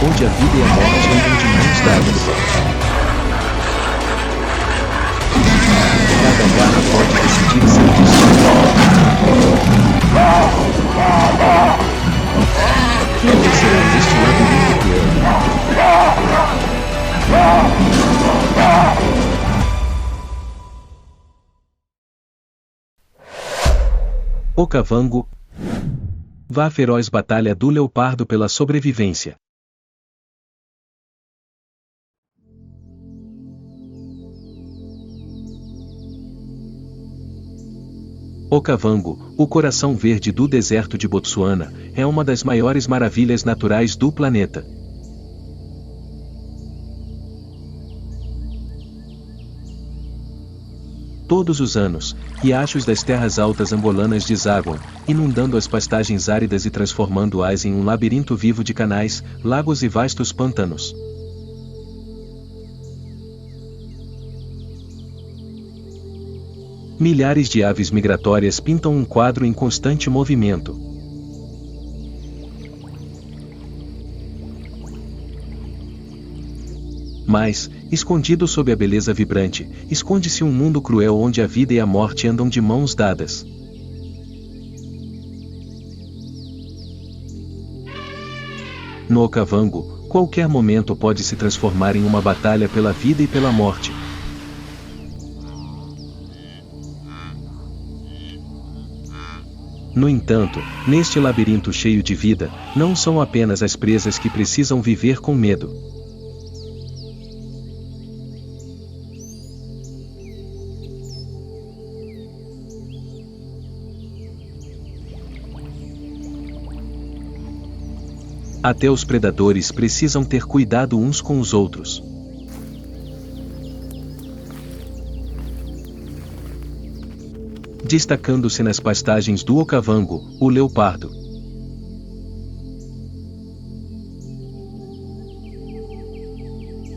onde a vida e a morte andam de mãos dadas. Cada garra pode decidir seu destino. Quem vencerá neste labirinto cruel? Okavango. Vá à feroz batalha do leopardo pela sobrevivência. Okavango, o coração verde do deserto de Botsuana, é uma das maiores maravilhas naturais do planeta. Todos os anos, riachos das terras altas angolanas desaguam, inundando as pastagens áridas e transformando-as em um labirinto vivo de canais, lagos e vastos pântanos. Milhares de aves migratórias pintam um quadro em constante movimento. Mas, escondido sob a beleza vibrante, esconde-se um mundo cruel onde a vida e a morte andam de mãos dadas. No Okavango, qualquer momento pode se transformar em uma batalha pela vida e pela morte. No entanto, neste labirinto cheio de vida, não são apenas as presas que precisam viver com medo. Até os predadores precisam ter cuidado uns com os outros. Destacando-se nas pastagens do Okavango, o leopardo.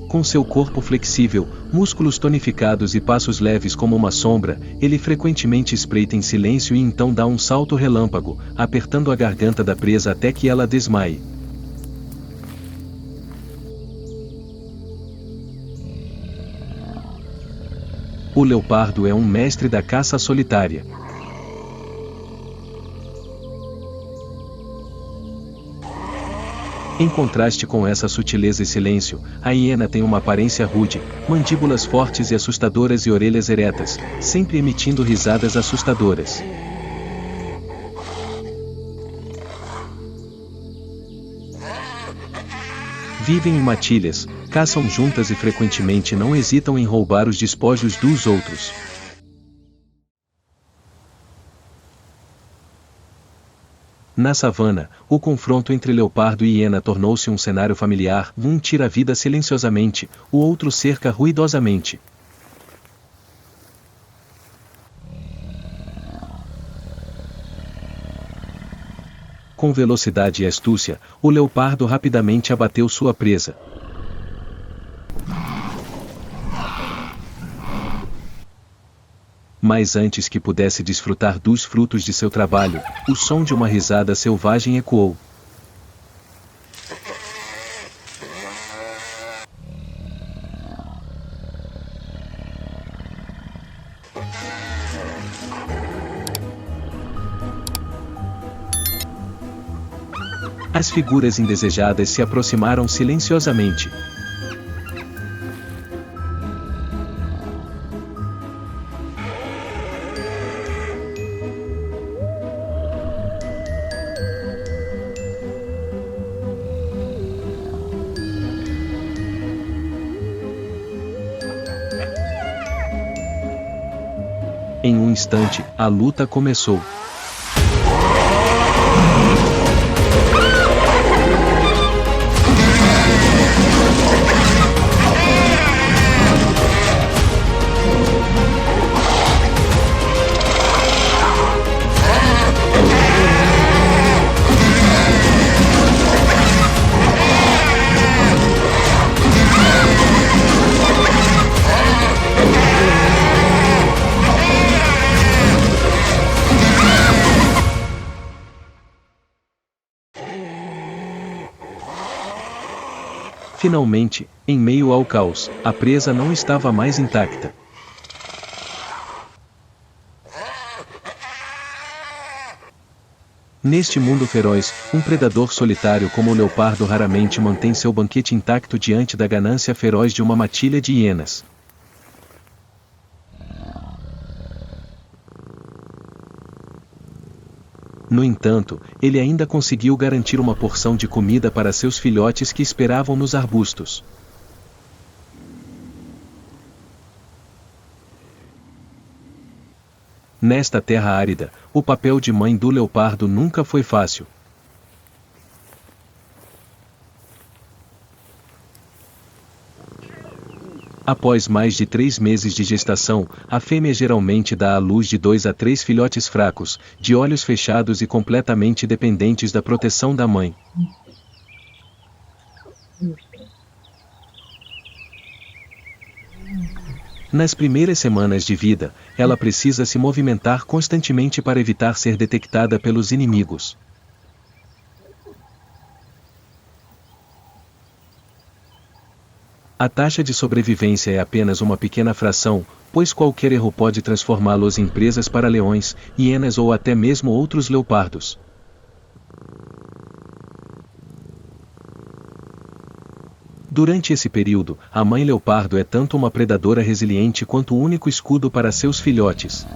Com seu corpo flexível, músculos tonificados e passos leves como uma sombra, ele frequentemente espreita em silêncio e então dá um salto relâmpago, apertando a garganta da presa até que ela desmaie. O leopardo é um mestre da caça solitária. Em contraste com essa sutileza e silêncio, a hiena tem uma aparência rude, mandíbulas fortes e assustadoras e orelhas eretas, sempre emitindo risadas assustadoras. Vivem em matilhas, caçam juntas e frequentemente não hesitam em roubar os despojos dos outros. Na savana, o confronto entre leopardo e hiena tornou-se um cenário familiar. Um tira a vida silenciosamente, o outro cerca ruidosamente. Com velocidade e astúcia, o leopardo rapidamente abateu sua presa. Mas antes que pudesse desfrutar dos frutos de seu trabalho, o som de uma risada selvagem ecoou. As figuras indesejadas se aproximaram silenciosamente. Em um instante, a luta começou. Finalmente, em meio ao caos, a presa não estava mais intacta. Neste mundo feroz, um predador solitário como o leopardo raramente mantém seu banquete intacto diante da ganância feroz de uma matilha de hienas. No entanto, ele ainda conseguiu garantir uma porção de comida para seus filhotes que esperavam nos arbustos. Nesta terra árida, o papel de mãe do leopardo nunca foi fácil. Após mais de 3 meses de gestação, a fêmea geralmente dá à luz de 2 a 3 filhotes fracos, de olhos fechados e completamente dependentes da proteção da mãe. Nas primeiras semanas de vida, ela precisa se movimentar constantemente para evitar ser detectada pelos inimigos. A taxa de sobrevivência é apenas uma pequena fração, pois qualquer erro pode transformá-los em presas para leões, hienas ou até mesmo outros leopardos. Durante esse período, a mãe leopardo é tanto uma predadora resiliente quanto o único escudo para seus filhotes.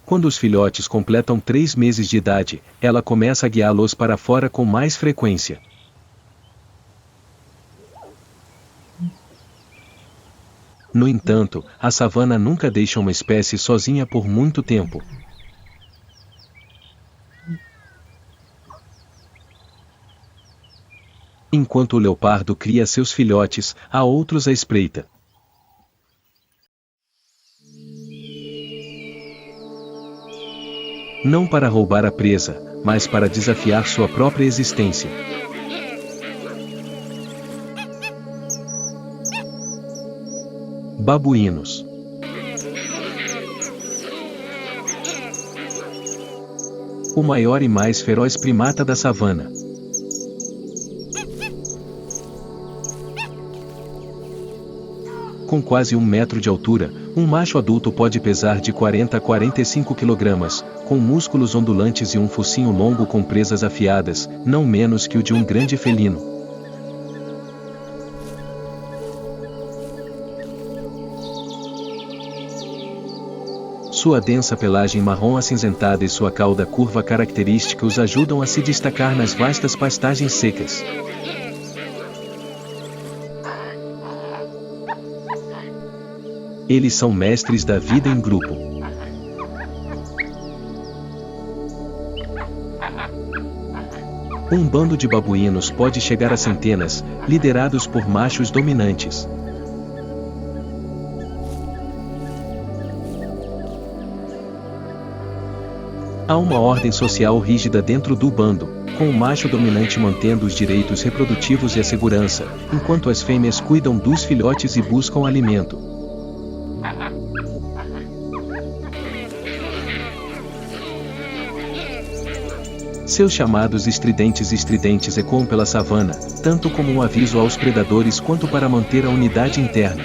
Quando os filhotes completam 3 meses de idade, ela começa a guiá-los para fora com mais frequência. No entanto, a savana nunca deixa uma espécie sozinha por muito tempo. Enquanto o leopardo cria seus filhotes, há outros à espreita. Não para roubar a presa, mas para desafiar sua própria existência. Babuínos. O maior e mais feroz primata da savana. Com quase 1 metro de altura, um macho adulto pode pesar de 40 a 45 kg, com músculos ondulantes e um focinho longo com presas afiadas, não menos que o de um grande felino. Sua densa pelagem marrom acinzentada e sua cauda curva característica os ajudam a se destacar nas vastas pastagens secas. Eles são mestres da vida em grupo. Um bando de babuínos pode chegar a centenas, liderados por machos dominantes. Há uma ordem social rígida dentro do bando, com o macho dominante mantendo os direitos reprodutivos e a segurança, enquanto as fêmeas cuidam dos filhotes e buscam alimento. Seus chamados estridentes ecoam pela savana, tanto como um aviso aos predadores quanto para manter a unidade interna.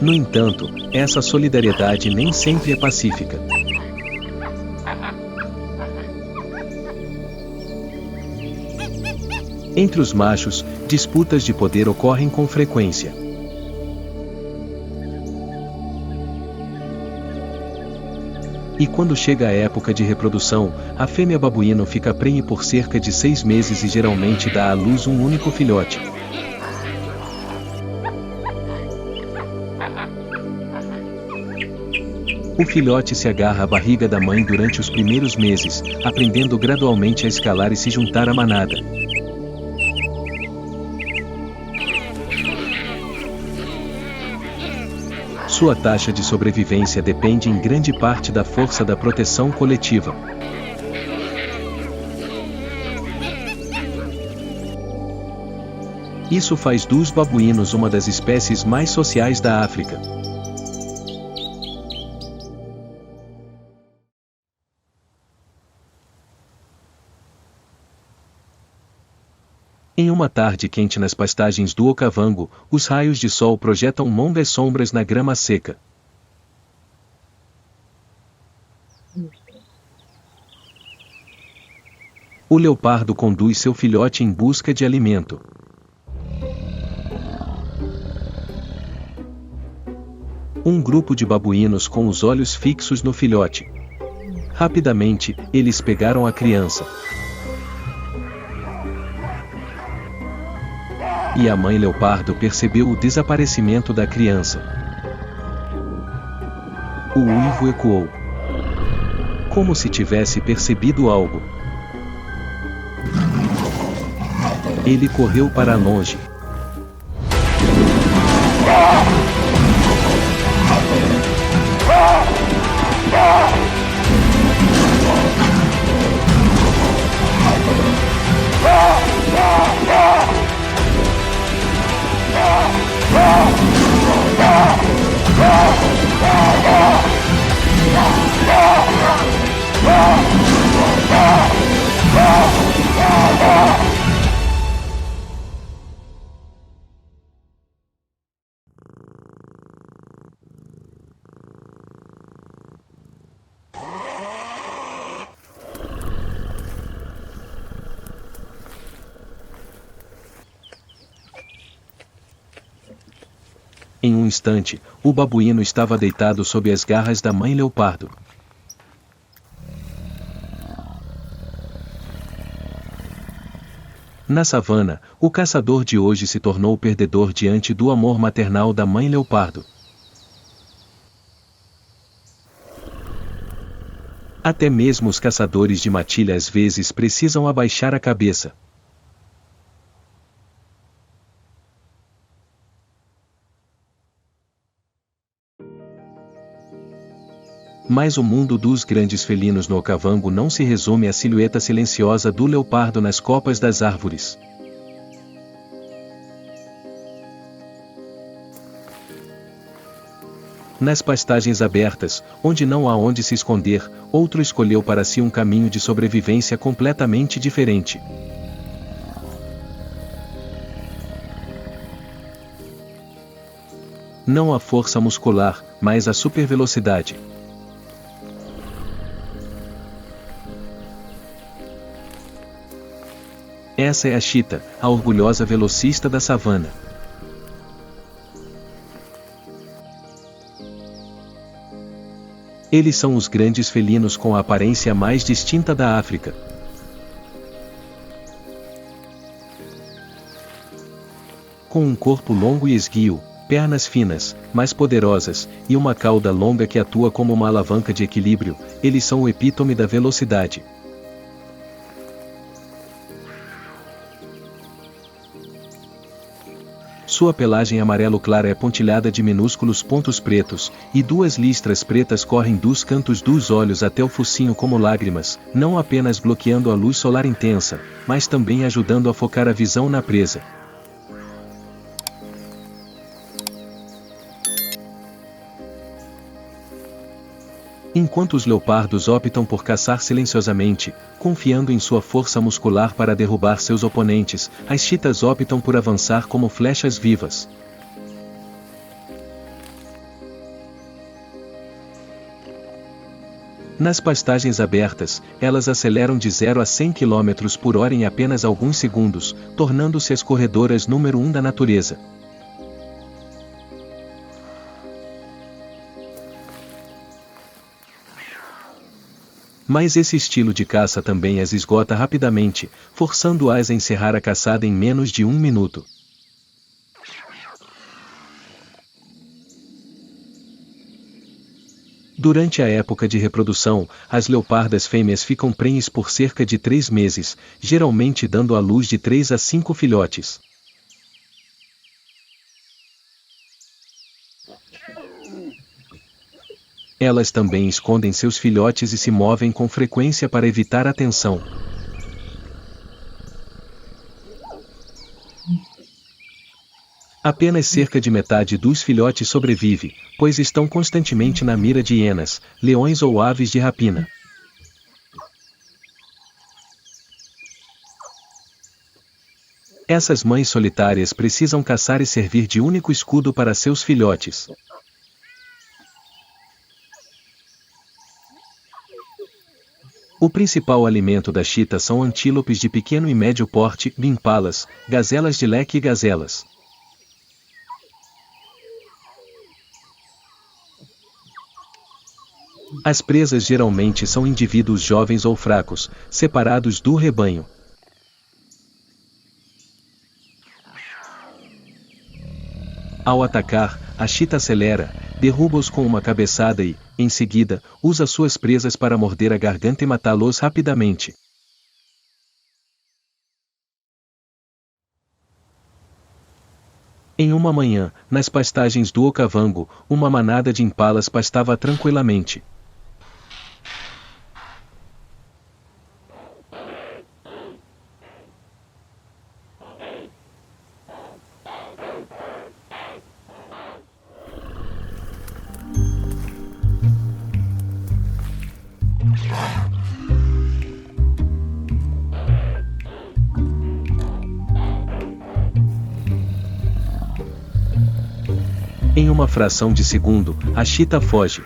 No entanto, essa solidariedade nem sempre é pacífica. Entre os machos, disputas de poder ocorrem com frequência. E quando chega a época de reprodução, a fêmea babuíno fica prenhe por cerca de 6 meses e geralmente dá à luz um único filhote. O filhote se agarra à barriga da mãe durante os primeiros meses, aprendendo gradualmente a escalar e se juntar à manada. Sua taxa de sobrevivência depende em grande parte da força da proteção coletiva. Isso faz dos babuínos uma das espécies mais sociais da África. Em uma tarde quente nas pastagens do Okavango, os raios de sol projetam longas sombras na grama seca. O leopardo conduz seu filhote em busca de alimento. Um grupo de babuínos com os olhos fixos no filhote. Rapidamente, eles pegaram a criança. E a mãe leopardo percebeu o desaparecimento da criança. O uivo ecoou. Como se tivesse percebido algo. Ele correu para longe. Em um instante, o babuíno estava deitado sob as garras da mãe leopardo. Na savana, o caçador de hoje se tornou perdedor diante do amor maternal da mãe leopardo. Até mesmo os caçadores de matilha às vezes precisam abaixar a cabeça. Mas o mundo dos grandes felinos no Okavango não se resume à silhueta silenciosa do leopardo nas copas das árvores. Nas pastagens abertas, onde não há onde se esconder, outro escolheu para si um caminho de sobrevivência completamente diferente. Não a força muscular, mas a supervelocidade. Essa é a chita, a orgulhosa velocista da savana. Eles são os grandes felinos com a aparência mais distinta da África. Com um corpo longo e esguio, pernas finas, mas poderosas, e uma cauda longa que atua como uma alavanca de equilíbrio, eles são o epítome da velocidade. Sua pelagem amarelo clara é pontilhada de minúsculos pontos pretos, e duas listras pretas correm dos cantos dos olhos até o focinho como lágrimas, não apenas bloqueando a luz solar intensa, mas também ajudando a focar a visão na presa. Enquanto os leopardos optam por caçar silenciosamente, confiando em sua força muscular para derrubar seus oponentes, as chitas optam por avançar como flechas vivas. Nas pastagens abertas, elas aceleram de 0 a 100 km por hora em apenas alguns segundos, tornando-se as corredoras número 1 da natureza. Mas esse estilo de caça também as esgota rapidamente, forçando-as a encerrar a caçada em menos de 1 minuto. Durante a época de reprodução, as leopardas fêmeas ficam prenhes por cerca de 3 meses, geralmente dando à luz de 3 a 5 filhotes. Elas também escondem seus filhotes e se movem com frequência para evitar atenção. Apenas cerca de metade dos filhotes sobrevive, pois estão constantemente na mira de hienas, leões ou aves de rapina. Essas mães solitárias precisam caçar e servir de único escudo para seus filhotes. O principal alimento da chita são antílopes de pequeno e médio porte, impalas, gazelas de leque e gazelas. As presas geralmente são indivíduos jovens ou fracos, separados do rebanho. Ao atacar, a chita acelera, derruba-os com uma cabeçada e, em seguida, usa suas presas para morder a garganta e matá-los rapidamente. Em uma manhã, nas pastagens do Okavango, uma manada de impalas pastava tranquilamente. Em uma fração de segundo, a chita foge.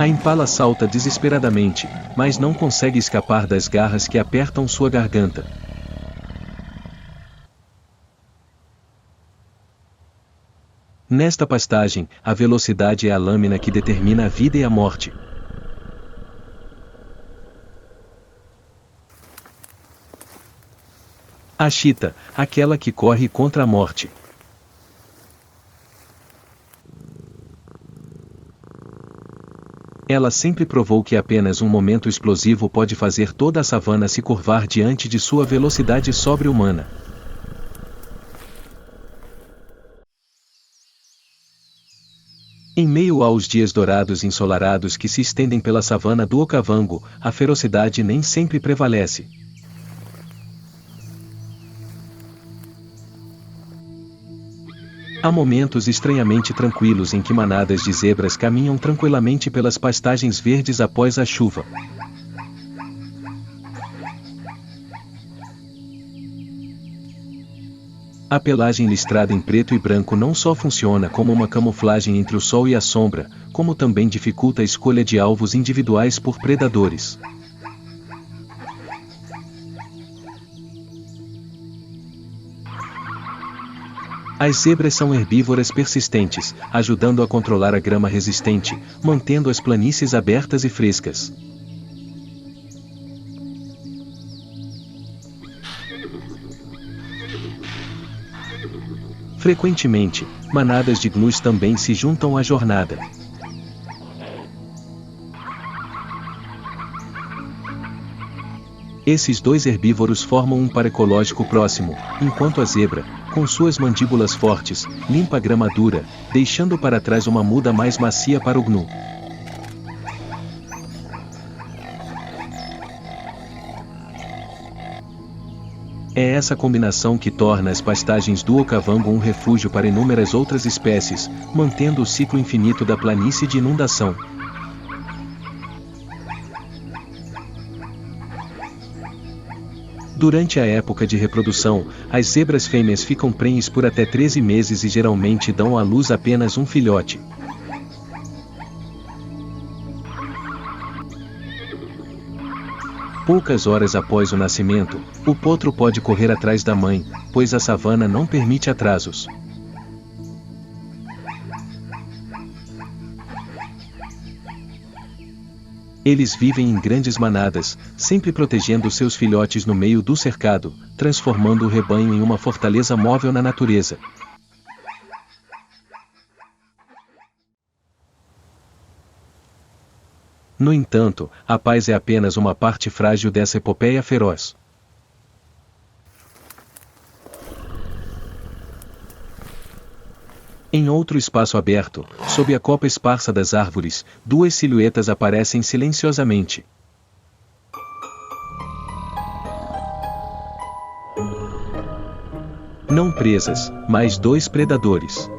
A impala salta desesperadamente, mas não consegue escapar das garras que apertam sua garganta. Nesta pastagem, a velocidade é a lâmina que determina a vida e a morte. A chita, aquela que corre contra a morte. Ela sempre provou que apenas um momento explosivo pode fazer toda a savana se curvar diante de sua velocidade sobre-humana. Em meio aos dias dourados e ensolarados que se estendem pela savana do Okavango, a ferocidade nem sempre prevalece. Há momentos estranhamente tranquilos em que manadas de zebras caminham tranquilamente pelas pastagens verdes após a chuva. A pelagem listrada em preto e branco não só funciona como uma camuflagem entre o sol e a sombra, como também dificulta a escolha de alvos individuais por predadores. As zebras são herbívoras persistentes, ajudando a controlar a grama resistente, mantendo as planícies abertas e frescas. Frequentemente, manadas de gnus também se juntam à jornada. Esses dois herbívoros formam um par ecológico próximo, enquanto a zebra, com suas mandíbulas fortes, limpa a grama dura, deixando para trás uma muda mais macia para o gnu. É essa combinação que torna as pastagens do Okavango um refúgio para inúmeras outras espécies, mantendo o ciclo infinito da planície de inundação. Durante a época de reprodução, as zebras fêmeas ficam prenhes por até 13 meses e geralmente dão à luz apenas um filhote. Poucas horas após o nascimento, o potro pode correr atrás da mãe, pois a savana não permite atrasos. Eles vivem em grandes manadas, sempre protegendo seus filhotes no meio do cercado, transformando o rebanho em uma fortaleza móvel na natureza. No entanto, a paz é apenas uma parte frágil dessa epopeia feroz. Em outro espaço aberto, sob a copa esparsa das árvores, duas silhuetas aparecem silenciosamente. Não presas, mas dois predadores.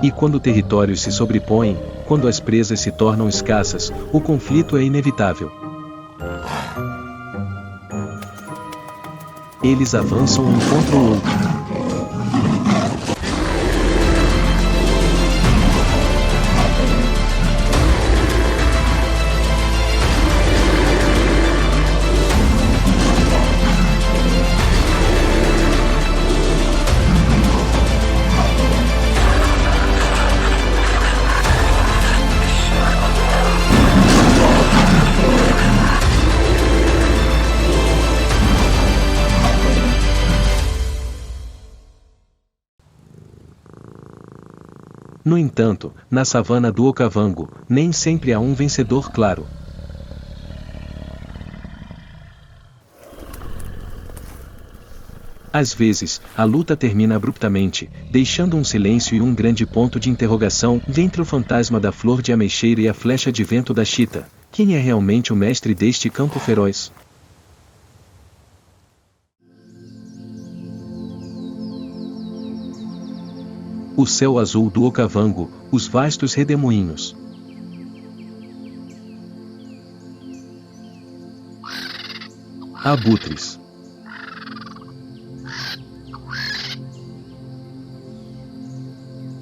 E quando territórios se sobrepõem, quando as presas se tornam escassas, o conflito é inevitável. Eles avançam um contra o outro. No entanto, na savana do Okavango, nem sempre há um vencedor claro. Às vezes, a luta termina abruptamente, deixando um silêncio e um grande ponto de interrogação entre o fantasma da flor de ameixeira e a flecha de vento da chita. Quem é realmente o mestre deste campo feroz? O céu azul do Okavango, os vastos redemoinhos. Abutres.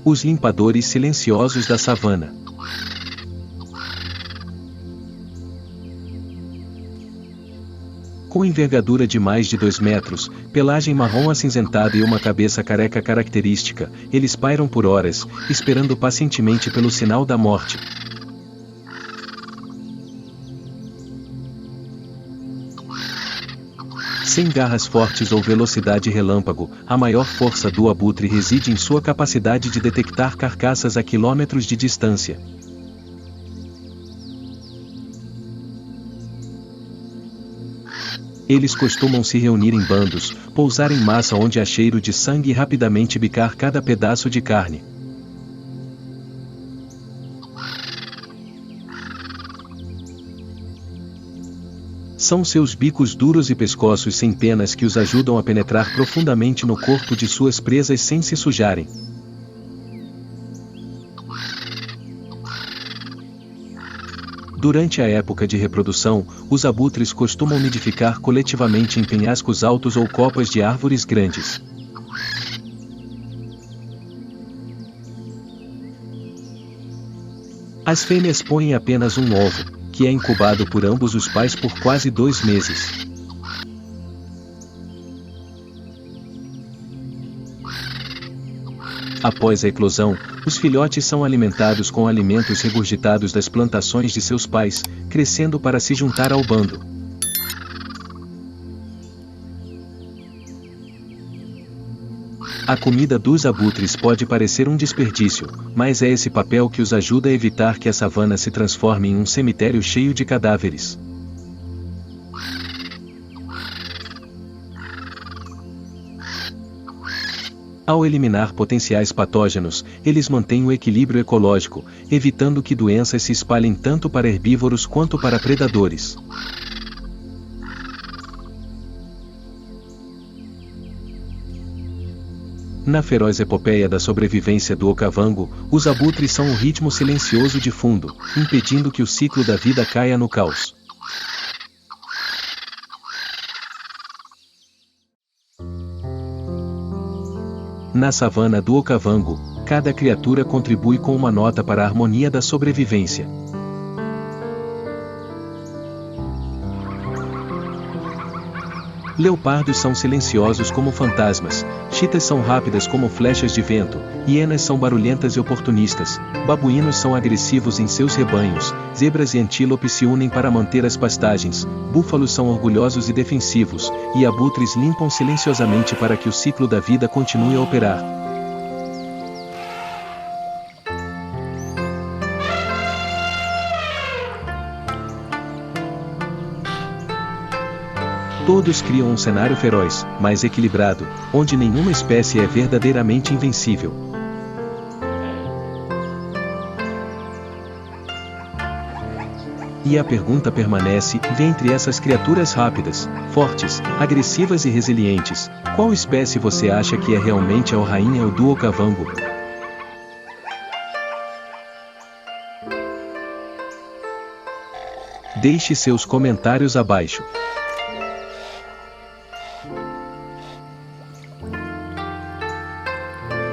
Os limpadores silenciosos da savana. Com envergadura de mais de 2 metros, pelagem marrom acinzentada e uma cabeça careca característica, eles pairam por horas, esperando pacientemente pelo sinal da morte. Sem garras fortes ou velocidade relâmpago, a maior força do abutre reside em sua capacidade de detectar carcaças a quilômetros de distância. Eles costumam se reunir em bandos, pousar em massa onde há cheiro de sangue e rapidamente bicar cada pedaço de carne. São seus bicos duros e pescoços sem penas que os ajudam a penetrar profundamente no corpo de suas presas sem se sujarem. Durante a época de reprodução, os abutres costumam nidificar coletivamente em penhascos altos ou copas de árvores grandes. As fêmeas põem apenas um ovo, que é incubado por ambos os pais por quase 2 meses. Após a eclosão, os filhotes são alimentados com alimentos regurgitados das plantações de seus pais, crescendo para se juntar ao bando. A comida dos abutres pode parecer um desperdício, mas é esse papel que os ajuda a evitar que a savana se transforme em um cemitério cheio de cadáveres. Ao eliminar potenciais patógenos, eles mantêm o equilíbrio ecológico, evitando que doenças se espalhem tanto para herbívoros quanto para predadores. Na feroz epopeia da sobrevivência do Okavango, os abutres são um ritmo silencioso de fundo, impedindo que o ciclo da vida caia no caos. Na savana do Okavango, cada criatura contribui com uma nota para a harmonia da sobrevivência. Leopardos são silenciosos como fantasmas, chitas são rápidas como flechas de vento, hienas são barulhentas e oportunistas, babuínos são agressivos em seus rebanhos, zebras e antílopes se unem para manter as pastagens, búfalos são orgulhosos e defensivos, e abutres limpam silenciosamente para que o ciclo da vida continue a operar. Todos criam um cenário feroz, mas equilibrado, onde nenhuma espécie é verdadeiramente invencível. E a pergunta permanece: dentre essas criaturas rápidas, fortes, agressivas e resilientes, qual espécie você acha que é realmente a rainha do Okavango? Deixe seus comentários abaixo.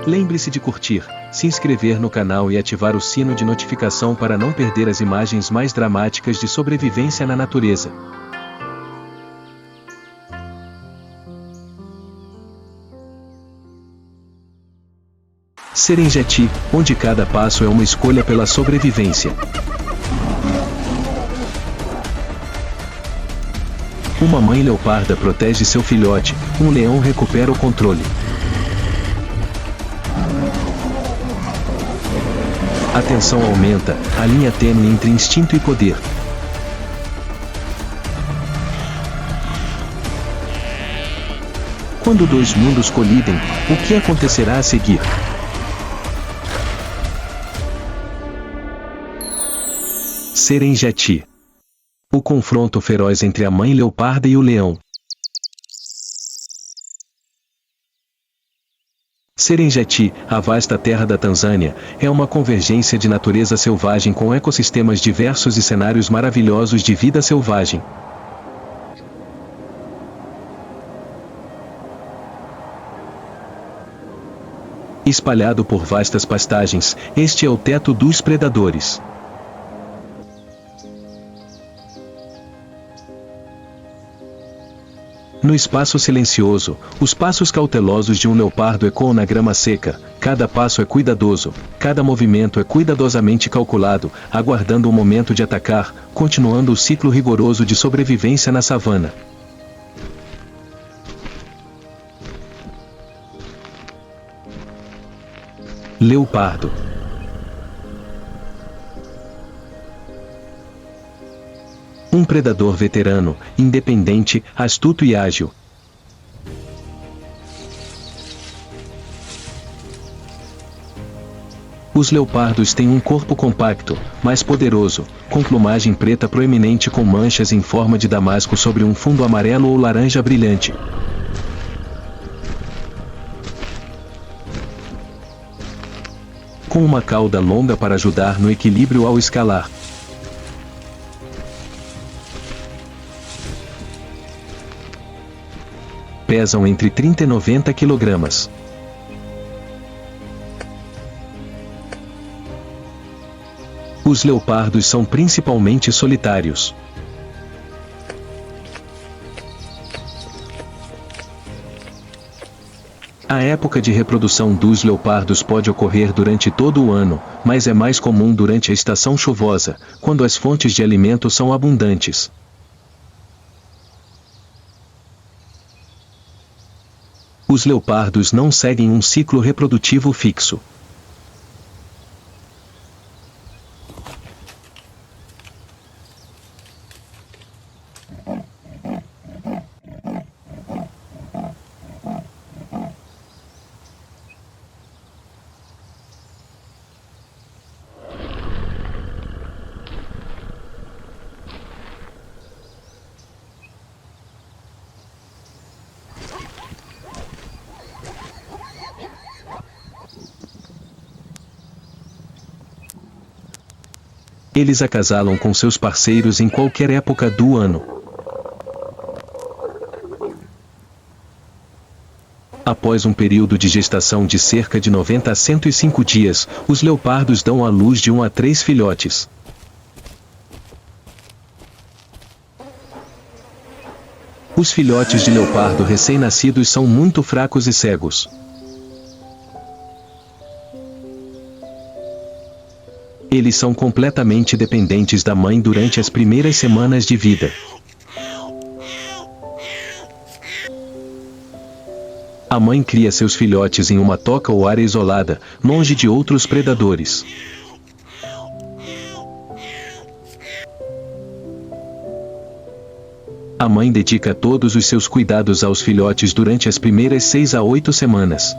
Lembre-se de curtir, se inscrever no canal e ativar o sino de notificação para não perder as imagens mais dramáticas de sobrevivência na natureza. Serengeti, onde cada passo é uma escolha pela sobrevivência. Uma mãe leoparda protege seu filhote, um leão recupera o controle. A tensão aumenta, a linha tênue entre instinto e poder. Quando dois mundos colidem, o que acontecerá a seguir? Serengeti. O confronto feroz entre a mãe leoparda e o leão. Serengeti, a vasta terra da Tanzânia, é uma convergência de natureza selvagem com ecossistemas diversos e cenários maravilhosos de vida selvagem. Espalhado por vastas pastagens, este é o teto dos predadores. No espaço silencioso, os passos cautelosos de um leopardo ecoam na grama seca, cada passo é cuidadoso, cada movimento é cuidadosamente calculado, aguardando o momento de atacar, continuando o ciclo rigoroso de sobrevivência na savana. Leopardo. Um predador veterano, independente, astuto e ágil. Os leopardos têm um corpo compacto, mas poderoso, com plumagem preta proeminente com manchas em forma de damasco sobre um fundo amarelo ou laranja brilhante. Com uma cauda longa para ajudar no equilíbrio ao escalar. Pesam entre 30 e 90 kg. Os leopardos são principalmente solitários. A época de reprodução dos leopardos pode ocorrer durante todo o ano, mas é mais comum durante a estação chuvosa, quando as fontes de alimento são abundantes. Os leopardos não seguem um ciclo reprodutivo fixo. Eles acasalam com seus parceiros em qualquer época do ano. Após um período de gestação de cerca de 90 a 105 dias, os leopardos dão à luz de 1 a 3 filhotes. Os filhotes de leopardo recém-nascidos são muito fracos e cegos. Eles são completamente dependentes da mãe durante as primeiras semanas de vida. A mãe cria seus filhotes em uma toca ou área isolada, longe de outros predadores. A mãe dedica todos os seus cuidados aos filhotes durante as primeiras 6 a 8 semanas.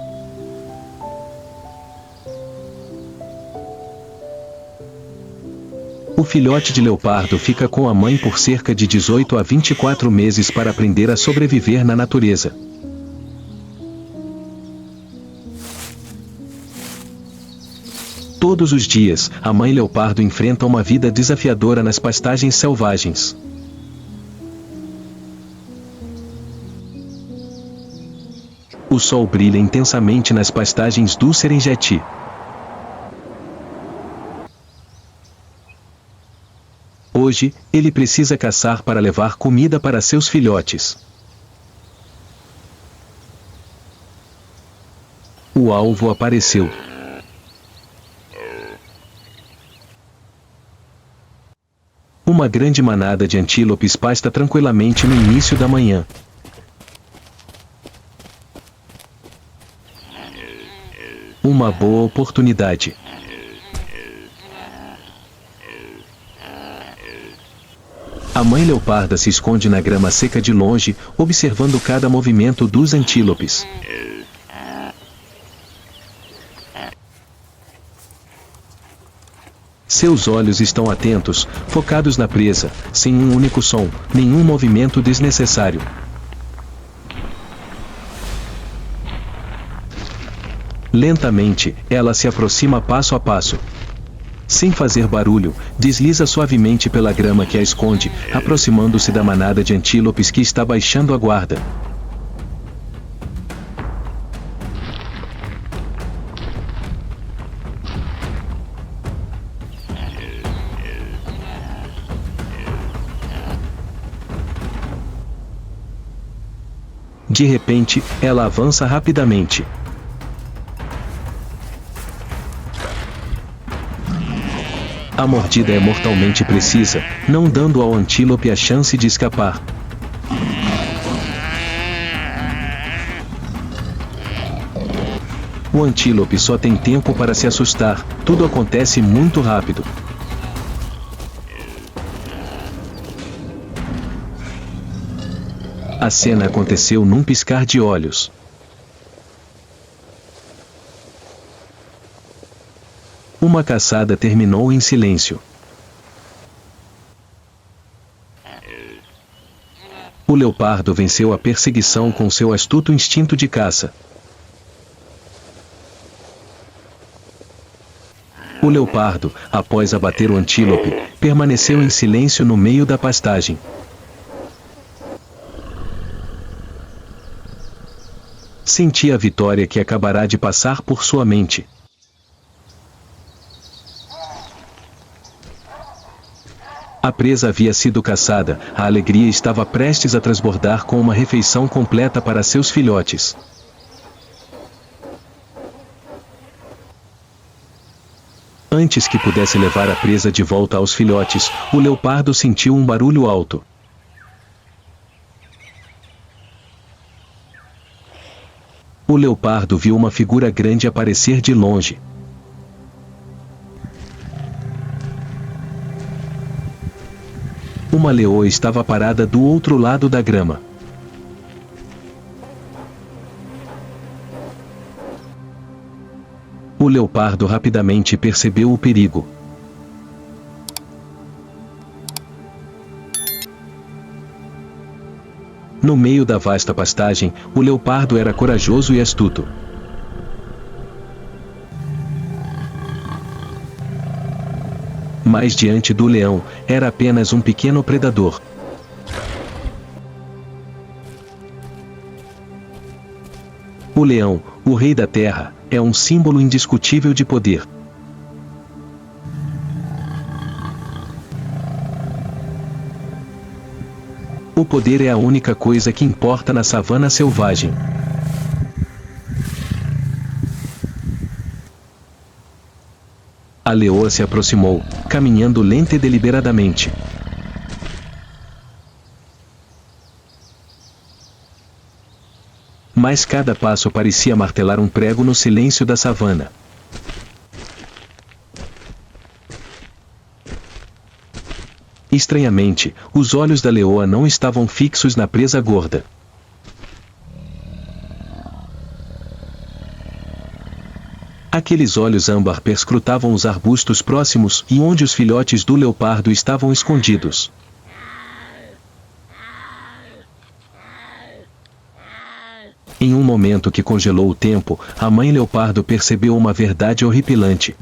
O filhote de leopardo fica com a mãe por cerca de 18 a 24 meses para aprender a sobreviver na natureza. Todos os dias, a mãe leopardo enfrenta uma vida desafiadora nas pastagens selvagens. O sol brilha intensamente nas pastagens do Serengeti. Hoje, ele precisa caçar para levar comida para seus filhotes. O alvo apareceu. Uma grande manada de antílopes pasta tranquilamente no início da manhã. Uma boa oportunidade. A mãe leoparda se esconde na grama seca de longe, observando cada movimento dos antílopes. Seus olhos estão atentos, focados na presa, sem um único som, nenhum movimento desnecessário. Lentamente, ela se aproxima passo a passo. Sem fazer barulho, desliza suavemente pela grama que a esconde, aproximando-se da manada de antílopes que está baixando a guarda. De repente, ela avança rapidamente. A mordida é mortalmente precisa, não dando ao antílope a chance de escapar. O antílope só tem tempo para se assustar, tudo acontece muito rápido. A cena aconteceu num piscar de olhos. Uma caçada terminou em silêncio. O leopardo venceu a perseguição com seu astuto instinto de caça. O leopardo, após abater o antílope, permaneceu em silêncio no meio da pastagem. Sentia a vitória que acabará de passar por sua mente. A presa havia sido caçada, a alegria estava prestes a transbordar com uma refeição completa para seus filhotes. Antes que pudesse levar a presa de volta aos filhotes, o leopardo sentiu um barulho alto. O leopardo viu uma figura grande aparecer de longe. Uma leoa estava parada do outro lado da grama. O leopardo rapidamente percebeu o perigo. No meio da vasta pastagem, o leopardo era corajoso e astuto. Mas diante do leão, era apenas um pequeno predador. O leão, o rei da terra, é um símbolo indiscutível de poder. O poder é a única coisa que importa na savana selvagem. A leoa se aproximou, caminhando lenta e deliberadamente. Mas cada passo parecia martelar um prego no silêncio da savana. Estranhamente, os olhos da leoa não estavam fixos na presa gorda. Aqueles olhos âmbar perscrutavam os arbustos próximos e onde os filhotes do leopardo estavam escondidos. Em um momento que congelou o tempo, a mãe leopardo percebeu uma verdade horripilante.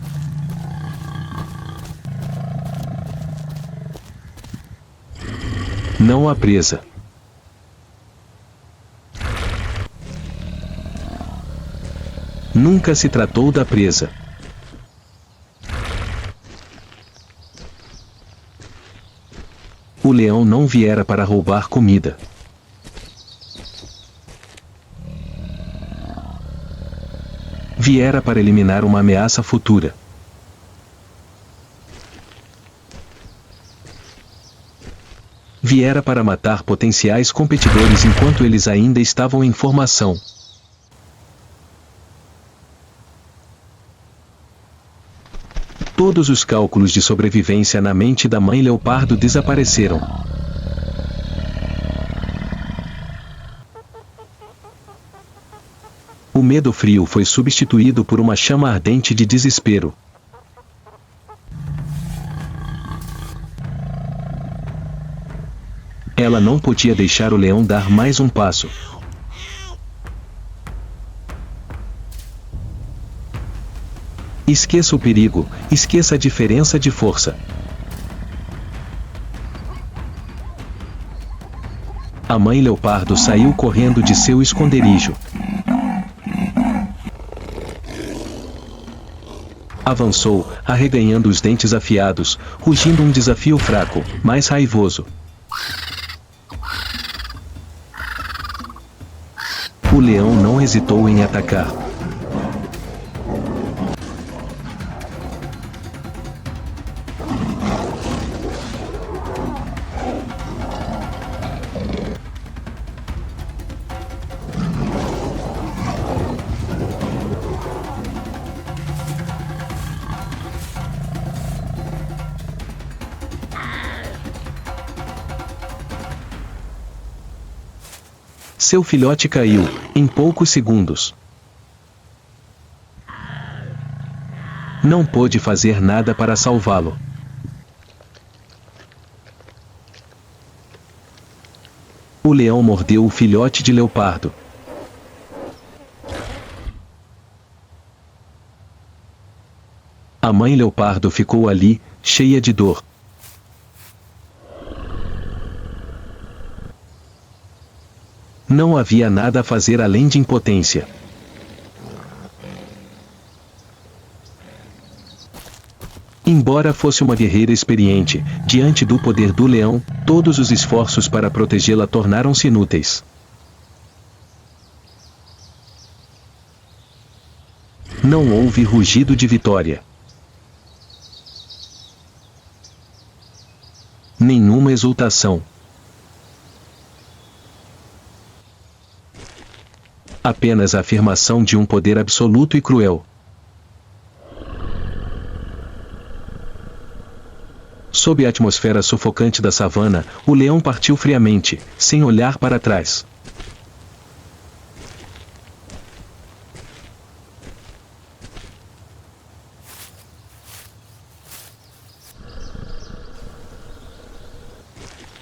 Não há presa. Nunca se tratou da presa. O leão não viera para roubar comida. Viera para eliminar uma ameaça futura. Viera para matar potenciais competidores enquanto eles ainda estavam em formação. Todos os cálculos de sobrevivência na mente da mãe leopardo desapareceram. O medo frio foi substituído por uma chama ardente de desespero. Ela não podia deixar o leão dar mais um passo. Esqueça o perigo, esqueça a diferença de força. A mãe leopardo saiu correndo de seu esconderijo. Avançou, arreganhando os dentes afiados, rugindo um desafio fraco, mas raivoso. O leão não hesitou em atacar. Seu filhote caiu, em poucos segundos. Não pôde fazer nada para salvá-lo. O leão mordeu o filhote de leopardo. A mãe leopardo ficou ali, cheia de dor. Não havia nada a fazer além de impotência. Embora fosse uma guerreira experiente, diante do poder do leão, todos os esforços para protegê-la tornaram-se inúteis. Não houve rugido de vitória. Nenhuma exultação. Apenas a afirmação de um poder absoluto e cruel. Sob a atmosfera sufocante da savana, o leão partiu friamente, sem olhar para trás.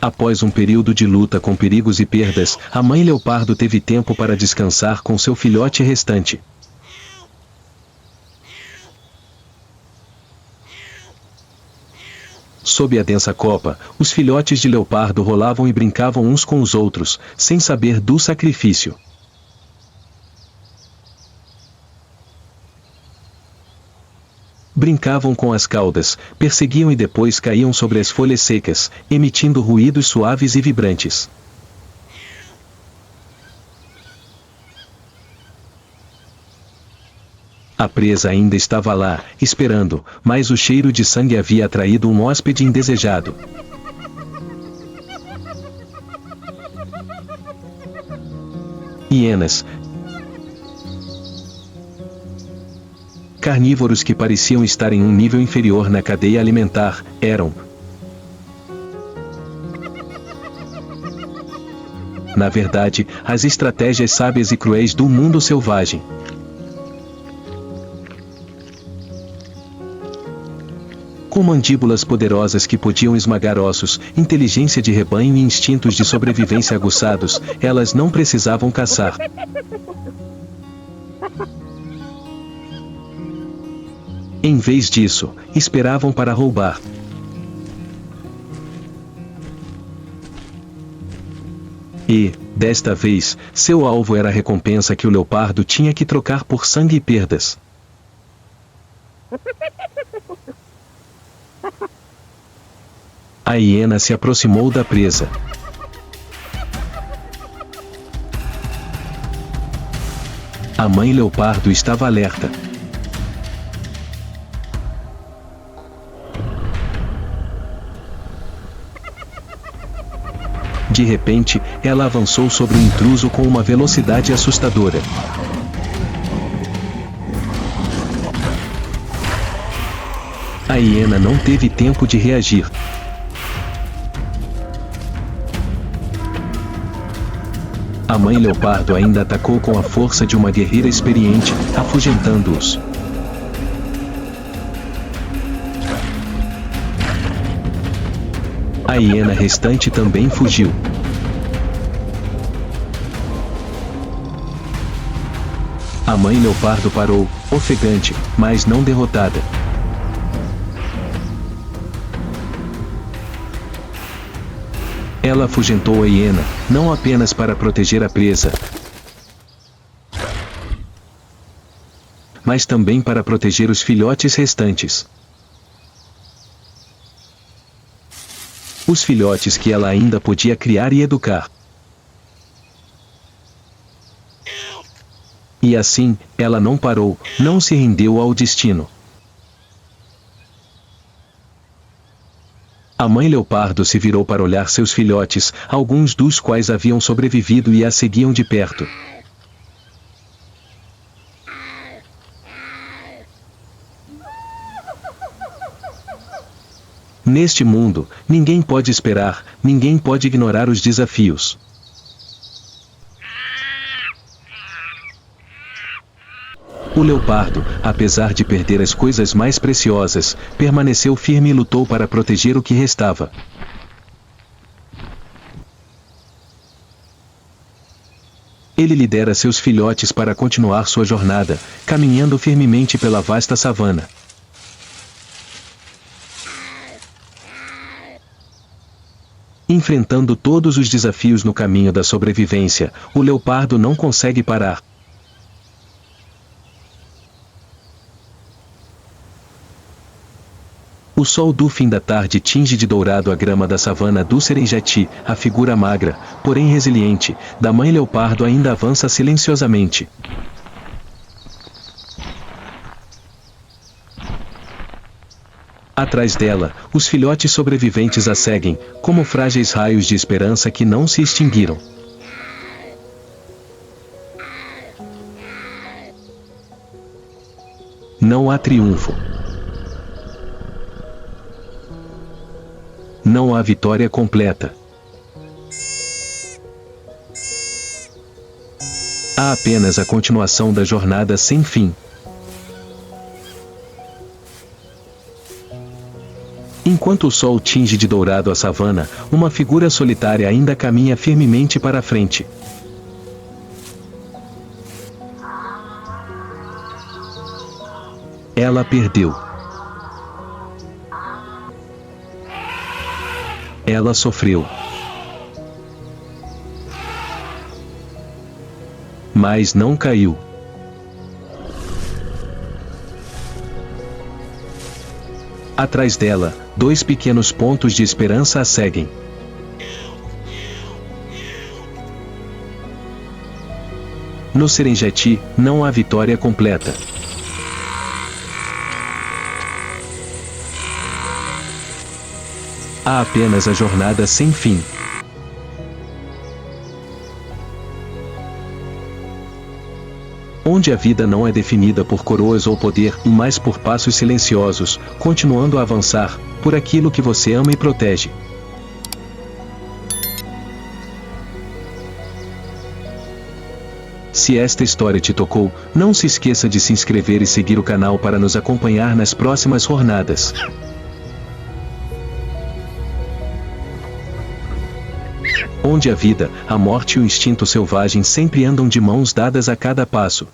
Após um período de luta com perigos e perdas, a mãe leopardo teve tempo para descansar com seu filhote restante. Sob a densa copa, os filhotes de leopardo rolavam e brincavam uns com os outros, sem saber do sacrifício. Brincavam com as caudas, perseguiam e depois caíam sobre as folhas secas, emitindo ruídos suaves e vibrantes. A presa ainda estava lá, esperando, mas o cheiro de sangue havia atraído um hóspede indesejado. Hienas. Carnívoros que pareciam estar em um nível inferior na cadeia alimentar, eram, na verdade, as estratégias sábias e cruéis do mundo selvagem. Com mandíbulas poderosas que podiam esmagar ossos, inteligência de rebanho e instintos de sobrevivência aguçados, elas não precisavam caçar. Em vez disso, esperavam para roubar. E, desta vez, seu alvo era a recompensa que o leopardo tinha que trocar por sangue e perdas. A hiena se aproximou da presa. A mãe leopardo estava alerta. De repente, ela avançou sobre o intruso com uma velocidade assustadora. A hiena não teve tempo de reagir. A mãe leopardo ainda atacou com a força de uma guerreira experiente, afugentando-os. A hiena restante também fugiu. A mãe leopardo parou, ofegante, mas não derrotada. Ela afugentou a hiena, não apenas para proteger a presa, mas também para proteger os filhotes restantes. Os filhotes que ela ainda podia criar e educar. E assim, ela não parou, não se rendeu ao destino. A mãe leopardo se virou para olhar seus filhotes, alguns dos quais haviam sobrevivido e a seguiam de perto. Neste mundo, ninguém pode esperar, ninguém pode ignorar os desafios. O leopardo, apesar de perder as coisas mais preciosas, permaneceu firme e lutou para proteger o que restava. Ele lidera seus filhotes para continuar sua jornada, caminhando firmemente pela vasta savana. Enfrentando todos os desafios no caminho da sobrevivência, o leopardo não consegue parar. O sol do fim da tarde tinge de dourado a grama da savana do Serengeti, a figura magra, porém resiliente, da mãe leopardo ainda avança silenciosamente. Atrás dela, os filhotes sobreviventes a seguem, como frágeis raios de esperança que não se extinguiram. Não há triunfo. Não há vitória completa. Há apenas a continuação da jornada sem fim. Enquanto o sol tinge de dourado a savana, uma figura solitária ainda caminha firmemente para a frente. Ela perdeu. Ela sofreu. Mas não caiu. Atrás dela, dois pequenos pontos de esperança a seguem. No Serengeti, não há vitória completa. Há apenas a jornada sem fim. Onde a vida não é definida por coroas ou poder, mas por passos silenciosos, continuando a avançar, por aquilo que você ama e protege. Se esta história te tocou, não se esqueça de se inscrever e seguir o canal para nos acompanhar nas próximas jornadas. Onde a vida, a morte e o instinto selvagem sempre andam de mãos dadas a cada passo.